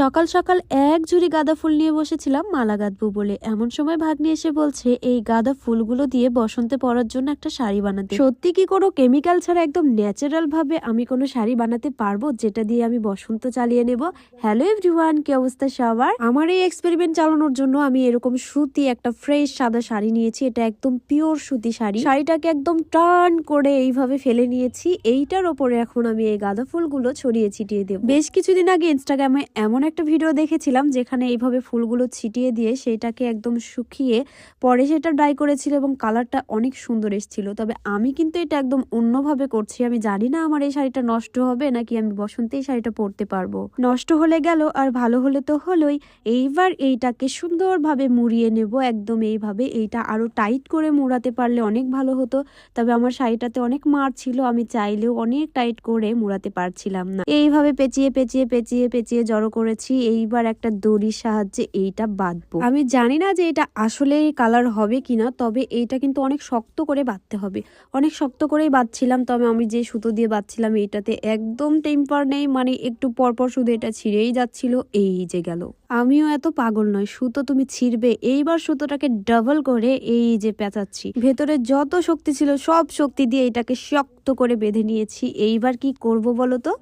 সকাল সকাল এক ঝুড়ি গাঁদা ফুল নিয়ে বসেছিলাম মালা গাঁথবো বলে। এমন সময় ভাগ্নি এসে বলছে এই গাঁদা ফুলগুলো দিয়ে বসন্তে পরার জন্য একটা শাড়ি বানাতে। সত্যি কি কোনো কেমিক্যাল ছাড়া একদম ন্যাচারাল ভাবে আমি কোনো শাড়ি বানাতে পারবো যেটা দিয়ে আমি বসন্ত চালিয়ে নেব? হ্যালো এভরিওয়ান, কি অবস্থা সবার? আমার এই এক্সপেরিমেন্ট চালানোর জন্য আমি এরকম সুতি একটা ফ্রেশ সাদা শাড়ি নিয়েছি। এটা একদম পিওর সুতি শাড়ি। শাড়িটাকে একদম টার্ন করে এইভাবে ফেলে নিয়েছি। এইটার ওপরে এখন আমি এই গাঁদা ফুলগুলো ছড়িয়ে ছিটিয়ে দেব। বেশ কিছুদিন আগে ইনস্টাগ্রামে এমন একটা ভিডিও দেখেছিলাম যেখানে এইভাবে ফুলগুলো ছিটিয়ে দিয়ে সেটাকে একদম শুকিয়ে পরে সেটা ড্রাই করেছিল এবং কালারটা অনেক সুন্দর এসেছিল। তবে আমি কিন্তু এটা একদম অন্যভাবে করছি। আমি জানি না আমার এই শাড়িটা নষ্ট হবে নাকি আমি বসন্তে এই শাড়িটা পরতে পারবো। নষ্ট হলে গেল, আর ভালো হলে তো হলোই। এইবার এইটাকে সুন্দরভাবে মুড়িয়ে নেব একদম এইভাবে। এইটা আরো টাইট করে মুড়াতে পারলে অনেক ভালো হতো, তবে আমার শাড়িটাতে অনেক মার ছিল, আমি চাইলেও অনেক টাইট করে মুড়াতে পারছিলাম না। এইভাবে পেঁচিয়ে পেঁচিয়ে পেঁচিয়ে পেঁচিয়ে জড়ো করেছি। এইবার একটা দড়ির সাহায্যে এইটা বাঁধবো। আমি জানি না যে এটা আসলে কালার হবে কিনা, তবে এইটা কিন্তু অনেক শক্ত করে বাঁধতে হবে। অনেক শক্ত করেই বাঁধছিলাম, তবে আমি যে সুতো দিয়ে বাঁধছিলাম এইটাতে একদম টেম্পার নেই, মানে একটু পরপর শুধু এটা ছিঁড়েই যাচ্ছিল। এই যে গেল। আমিও এত পাগল নয়, সুতো তুমি ছিঁড়বে। এইবার সুতোটাকে ডাবল করে এই যে পেঁচাচ্ছি। ভেতরে যত শক্তি ছিল সব শক্তি দিয়ে এটাকে শক্ত করে বেঁধে নিয়েছি। এইবার কি করব বলো তো?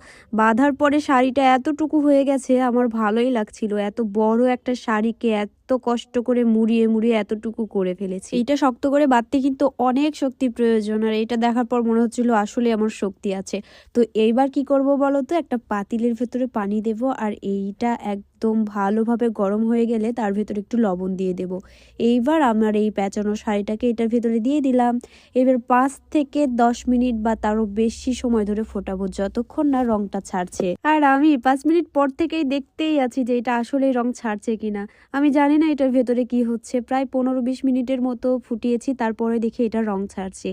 বাঁধার পরে শাড়িটা এতটুকু হয়ে গেছে, আমার ভালোই লাগছিল। এত বড় একটা শাড়িকে এত কষ্ট করে মুড়িয়ে মুড়িয়ে এতটুকু করে ফেলেছি। এইটা শক্ত করে বাঁধতে কিন্তু অনেক শক্তি প্রয়োজন, আর এটা দেখার পর মনে হচ্ছিল আসলে আমার শক্তি আছে। তো এইবার কি করব বলো তো? একটা পাতিলের ভেতরে পানি দেব, আর এইটা একদম ভালোভাবে গরম হয়ে গেলে তার ভেতরে একটু লবণ দিয়ে দেব। এইবার আমার এই পেঁচানো শাড়িটাকে এটার ভেতরে দিয়ে দিলাম। এবার 5 থেকে 10 মিনিট বা তারও বেশি সময় ধরে ফোটাবো, যতক্ষণ না রংটা ছাড়ছে। আর আমি 5 মিনিট পর থেকেই দেখতেই আছি যে এটা আসলে রং ছাড়ছে কিনা। আমি জানি না এটার ভেতরে কি হচ্ছে। প্রায় 15-20 মিনিটের মতো ফুটিয়েছি, তারপরে দেখি এটা রং ছাড়ছে।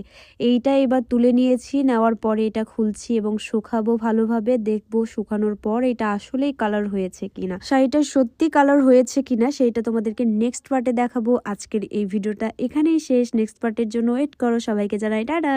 এইটা এবার তুলে নিয়েছি। নেওয়ার পরে এটা খুলছি এবং শুকাবো ভালোভাবে। দেখবো শুকানোর পর এটা আসলেই কালার হয়েছে কিনা, শাড়িটা সত্যি কালার হয়েছে কিনা সেইটা তোমাদেরকে নেক্সট পার্টে দেখাবো। আজকের এই ভিডিওটা এখানেই শেষ। নেক্সট পার্টের জন্য ওয়েট করো। সবাইকে জানাই টাটা।